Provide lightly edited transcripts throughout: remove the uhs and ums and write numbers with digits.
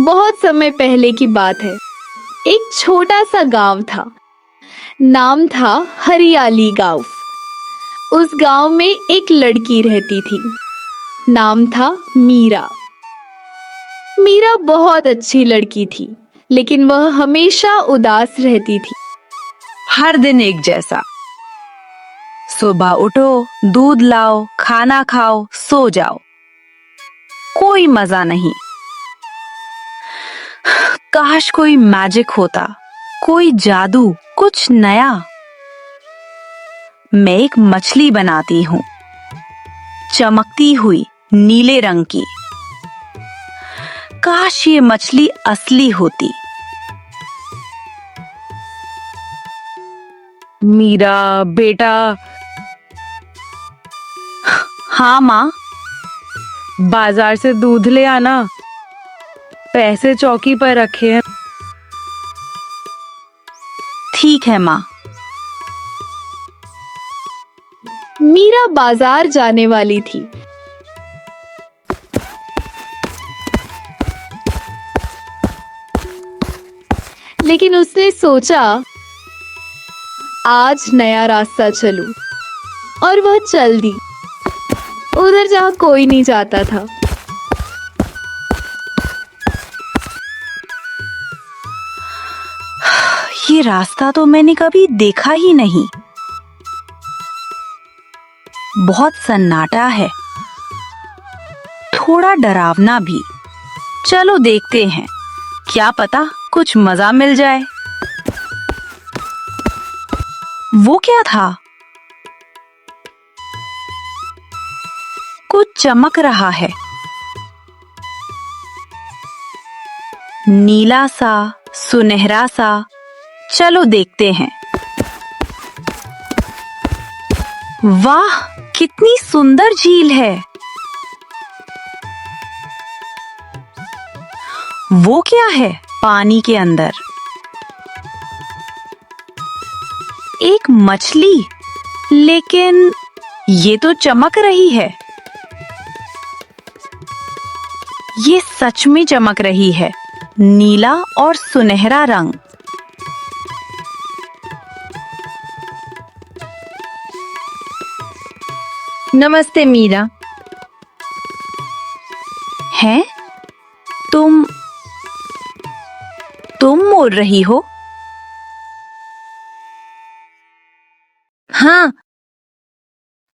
बहुत समय पहले की बात है। एक छोटा सा गांव था। नाम था हरियाली गांव। उस गांव में एक लड़की रहती थी। नाम था मीरा। मीरा बहुत अच्छी लड़की थी, लेकिन वह हमेशा उदास रहती थी। हर दिन एक जैसा। सुबह उठो, दूध लाओ, खाना खाओ, सो जाओ। कोई मजा नहीं। काश कोई मैजिक होता, कोई जादू, कुछ नया। मैं एक मछली बनाती हूँ, चमकती हुई नीले रंग की। काश ये मछली असली होती। मीरा बेटा। हाँ माँ। बाजार से दूध ले आना। पैसे चौकी पर रखे हैं। ठीक है माँ। मीरा बाजार जाने वाली थी। लेकिन उसने सोचा आज नया रास्ता चलूं, और वह चल दी उधर जहां कोई नहीं जाता था। ये रास्ता तो मैंने कभी देखा ही नहीं। बहुत सन्नाटा है, थोड़ा डरावना भी। चलो देखते हैं, क्या पता कुछ मजा मिल जाए। वो क्या था? कुछ चमक रहा है, नीला सा, सुनहरा सा। चलो देखते हैं। वाह, कितनी सुंदर झील है। वो क्या है पानी के अंदर? एक मछली, लेकिन ये तो चमक रही है। ये सच में चमक रही है, नीला और सुनहरा रंग। नमस्ते मीरा। हैं? तुम मोड़ रही हो? हाँ,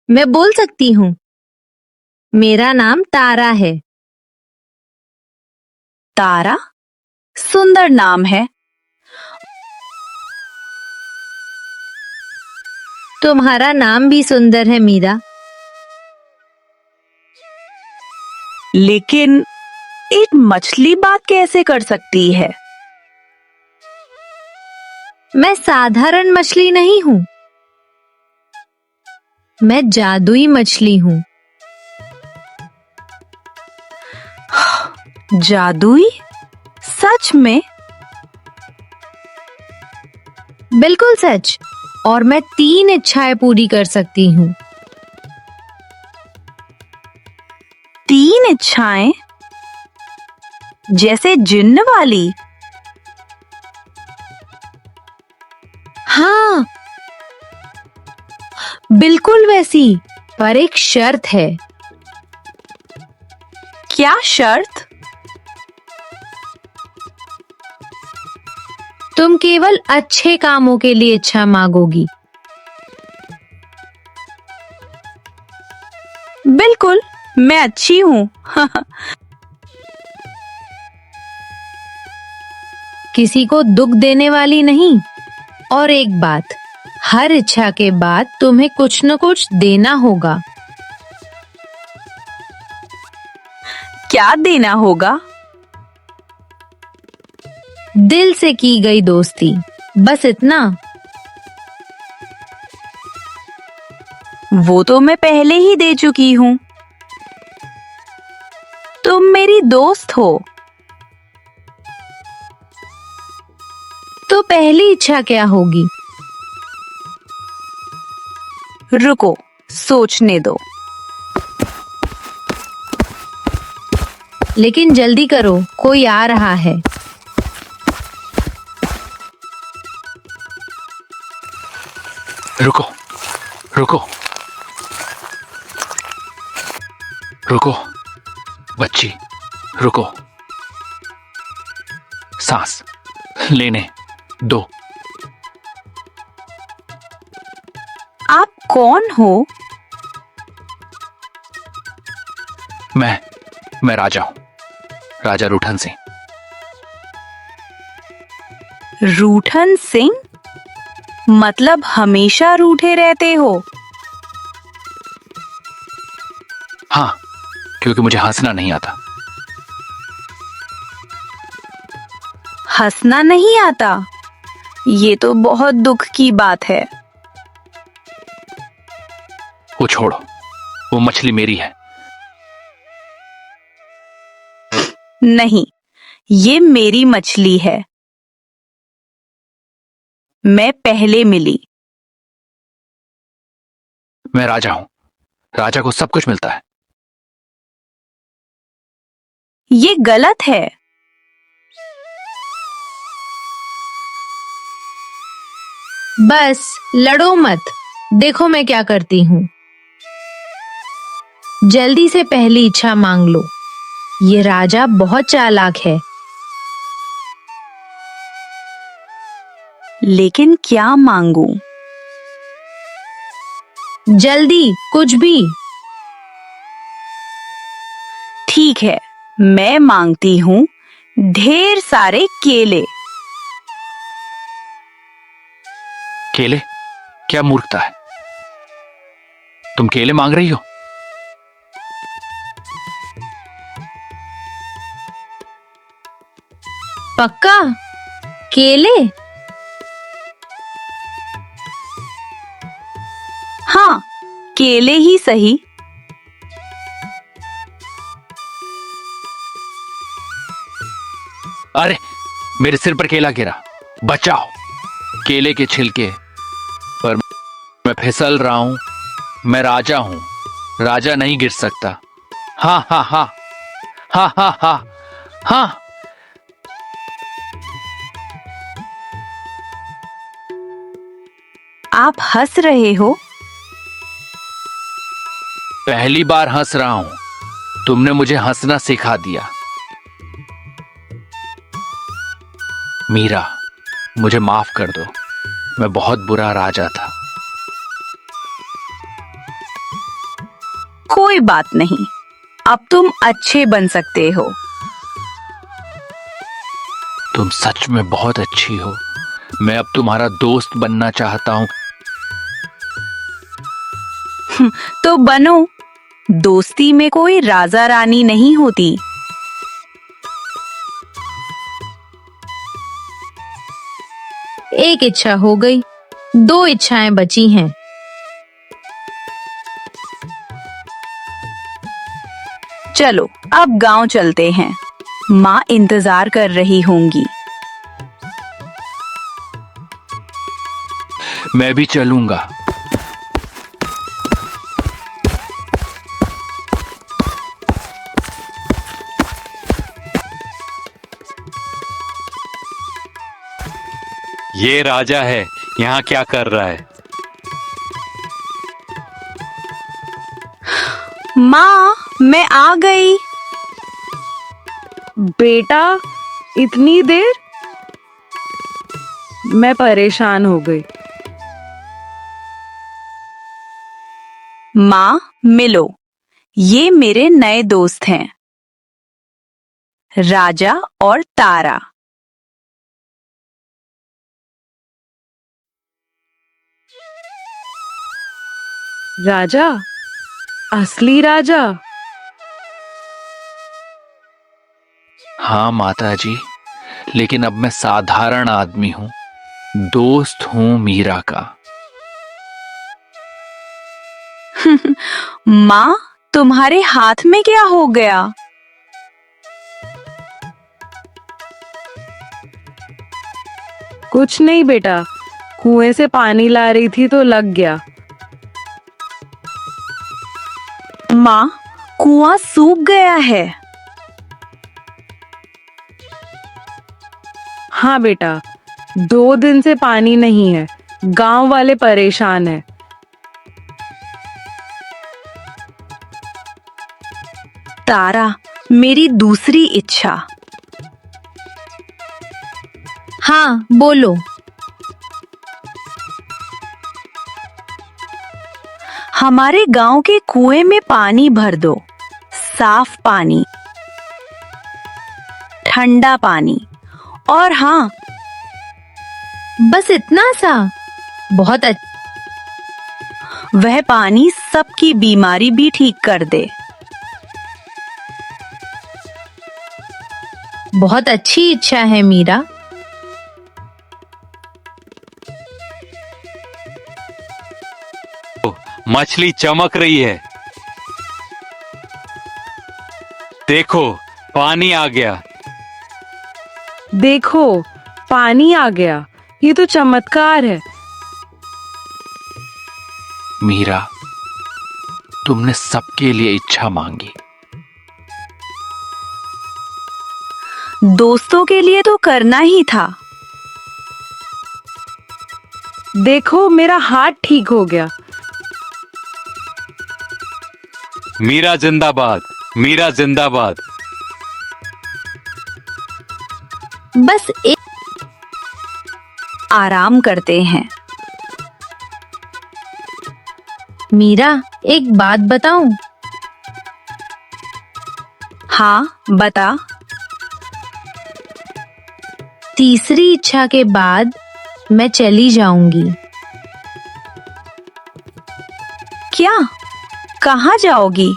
मैं बोल सकती हूँ। मेरा नाम तारा है। तारा? सुंदर नाम है। तुम्हारा नाम भी सुंदर है मीरा। लेकिन एक मछली बात कैसे कर सकती है? मैं साधारण मछली नहीं हूँ, मैं जादुई मछली हूँ। जादुई? सच में? बिल्कुल सच। और मैं 3 इच्छाएं पूरी कर सकती हूँ। 3 इच्छाएं? जैसे जिन्न वाली? हाँ, बिल्कुल वैसी, पर एक शर्त है। क्या शर्त? तुम केवल अच्छे कामों के लिए इच्छा मांगोगी। बिल्कुल, मैं अच्छी हूँ। किसी को दुख देने वाली नहीं। और एक बात, हर इच्छा के बाद तुम्हें कुछ न कुछ देना होगा। क्या देना होगा? दिल से की गई दोस्ती, बस इतना। वो तो मैं पहले ही दे चुकी हूँ। तुम मेरी दोस्त हो। तो पहली इच्छा क्या होगी? रुको, सोचने दो। लेकिन जल्दी करो, कोई आ रहा है। रुको, रुको, रुको, बच्ची, रुको। सांस लेने दो। आप कौन हो? मैं राजा हूं, राजा रूठन सिंह। रूठन सिंह? मतलब हमेशा रूठे रहते हो? हाँ, क्योंकि मुझे हंसना नहीं आता। हंसना नहीं आता? ये तो बहुत दुख की बात है। वो छोड़ो, वो मछली मेरी है। नहीं, ये मेरी मछली है। मैं पहले मिली। मैं राजा हूं, राजा को सब कुछ मिलता है। ये गलत है। बस लड़ो मत, देखो मैं क्या करती हूँ। जल्दी से पहली इच्छा मांग लो। ये राजा बहुत चालाक है। लेकिन क्या मांगू? जल्दी, कुछ भी। ठीक है, मैं मांगती हूँ ढेर सारे केले। केले? क्या मूर्खता है, तुम केले मांग रही हो? पक्का? केले? हाँ, केले ही सही। अरे, मेरे सिर पर केला गिरा, बचाओ। केले के छिलके पर मैं फिसल रहा हूं। मैं राजा हूं, राजा नहीं गिर सकता। हाँ हाँ हाँ, हाँ हाँ हाँ हाँ। आप हंस रहे हो? पहली बार हंस रहा हूं, तुमने मुझे हंसना सिखा दिया। मीरा, मुझे माफ कर दो, मैं बहुत बुरा राजा था। कोई बात नहीं, अब तुम अच्छे बन सकते हो। तुम सच में बहुत अच्छी हो, मैं अब तुम्हारा दोस्त बनना चाहता हूं। तो बनो। दोस्ती में कोई राजा रानी नहीं होती। एक इच्छा हो गई, 2 इच्छाएं बची हैं। चलो, अब गांव चलते हैं। माँ इंतजार कर रही होंगी। मैं भी चलूंगा। ये राजा है, यहाँ क्या कर रहा है? माँ, मैं आ गई। बेटा, इतनी देर? मैं परेशान हो गई। माँ, मिलो। ये मेरे नए दोस्त हैं, राजा और तारा। राजा? असली राजा? हाँ माता जी, लेकिन अब मैं साधारण आदमी हूं, दोस्त हूं मीरा का। माँ, तुम्हारे हाथ में क्या हो गया? कुछ नहीं बेटा, कुएं से पानी ला रही थी तो लग गया। माँ, कुआं सूख गया है। हाँ बेटा, 2 दिन से पानी नहीं है। गांव वाले परेशान हैं। तारा, मेरी दूसरी इच्छा। हाँ, बोलो। हमारे गांव के कुएं में पानी भर दो। साफ पानी, ठंडा पानी, और हाँ, बस इतना सा? बहुत वह पानी सबकी बीमारी भी ठीक कर दे। बहुत अच्छी इच्छा है मीरा। मछली चमक रही है। देखो, पानी आ गया। देखो, पानी आ गया। ये तो चमत्कार है। मीरा, तुमने सबके लिए इच्छा मांगी। दोस्तों के लिए तो करना ही था। देखो, मेरा हाथ ठीक हो गया। मीरा जिंदाबाद, मीरा जिंदाबाद। बस एक आराम करते हैं। मीरा, एक बात बताऊं? हाँ, बता। तीसरी इच्छा के बाद मैं चली जाऊंगी। क्या? कहाँ जाओगी?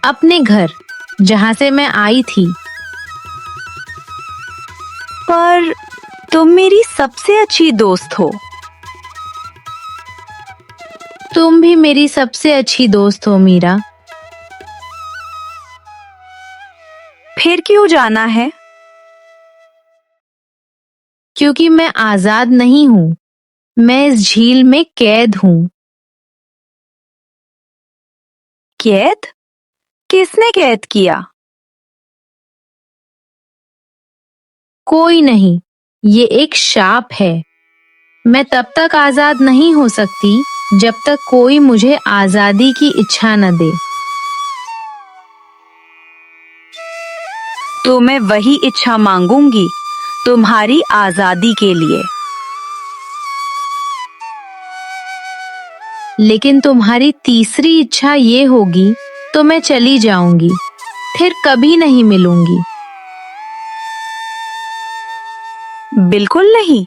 अपने घर, जहां से मैं आई थी। पर तुम मेरी सबसे अच्छी दोस्त हो। तुम भी मेरी सबसे अच्छी दोस्त हो मीरा। फिर क्यों जाना है? क्योंकि मैं आजाद नहीं हूँ। मैं इस झील में कैद हूँ। कैद? किसने कैद किया? कोई नहीं, ये एक शाप है। मैं तब तक आजाद नहीं हो सकती जब तक कोई मुझे आजादी की इच्छा न दे। तो मैं वही इच्छा मांगूंगी, तुम्हारी आजादी के लिए। लेकिन तुम्हारी तीसरी इच्छा ये होगी तो मैं चली जाऊंगी, फिर कभी नहीं मिलूंगी। बिल्कुल नहीं।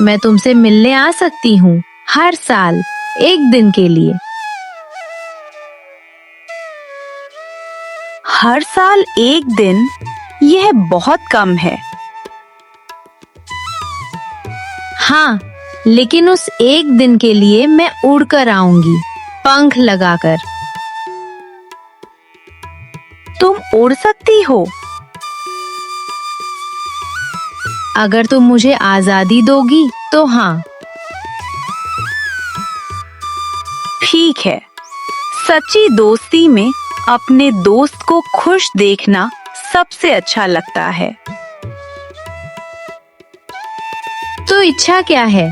मैं तुमसे मिलने आ सकती हूँ, हर साल 1 दिन के लिए। हर साल 1 दिन? यह बहुत कम है। हाँ, लेकिन उस 1 दिन के लिए मैं उड़कर आऊंगी, पंख लगाकर। तुम उड़ सकती हो? अगर तुम मुझे आजादी दोगी तो हाँ। ठीक है। सच्ची दोस्ती में अपने दोस्त को खुश देखना सबसे अच्छा लगता है। तो इच्छा क्या है?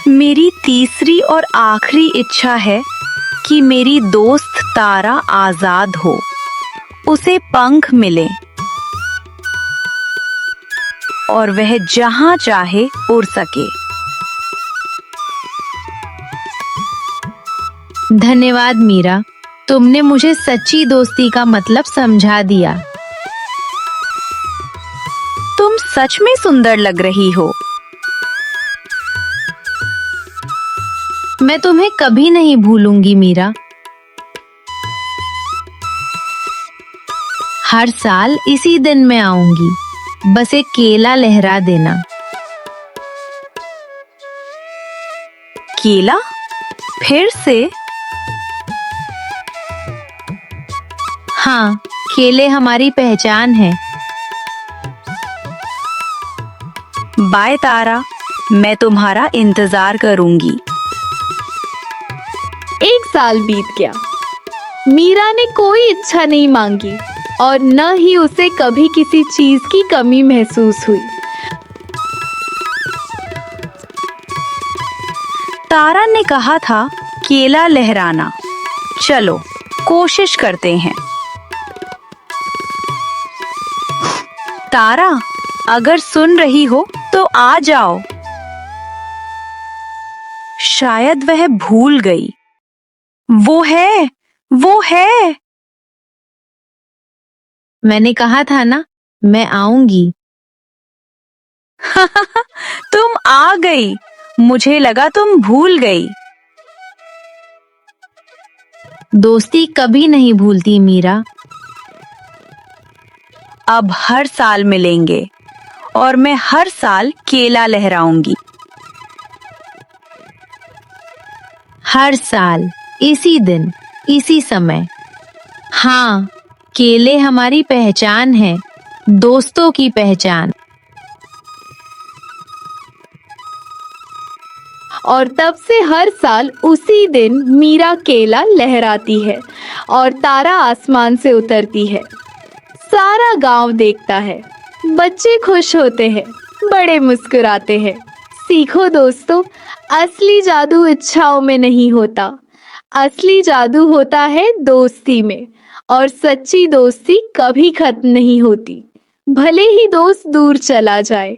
मेरी तीसरी और आखिरी इच्छा है कि मेरी दोस्त तारा आजाद हो, उसे पंख मिले और वह जहां चाहे उड़ सके। धन्यवाद मीरा, तुमने मुझे सच्ची दोस्ती का मतलब समझा दिया। तुम सच में सुंदर लग रही हो। मैं तुम्हें कभी नहीं भूलूंगी मीरा। हर साल इसी दिन मैं आऊंगी, बस एक केला लहरा देना। केला? फिर से? हाँ, केले हमारी पहचान है। बाय तारा, मैं तुम्हारा इंतजार करूंगी। 1 साल बीत गया। मीरा ने कोई इच्छा नहीं मांगी और न ही उसे कभी किसी चीज की कमी महसूस हुई। तारा ने कहा था केला लहराना, चलो कोशिश करते हैं। तारा, अगर सुन रही हो तो आ जाओ। शायद वह भूल गई। वो है, वो है। मैंने कहा था ना, मैं आऊंगी। तुम आ गई, मुझे लगा तुम भूल गई। दोस्ती कभी नहीं भूलती मीरा। अब हर साल मिलेंगे और मैं हर साल केला लहराऊंगी। हर साल, इसी दिन, इसी समय। हाँ, केले हमारी पहचान है, दोस्तों की पहचान। और तब से हर साल उसी दिन मीरा केला लहराती है और तारा आसमान से उतरती है। सारा गांव देखता है, बच्चे खुश होते हैं, बड़े मुस्कुराते हैं। सीखो दोस्तों, असली जादू इच्छाओं में नहीं होता, असली जादू होता है दोस्ती में। और सच्ची दोस्ती कभी खत्म नहीं होती, भले ही दोस्त दूर चला जाए।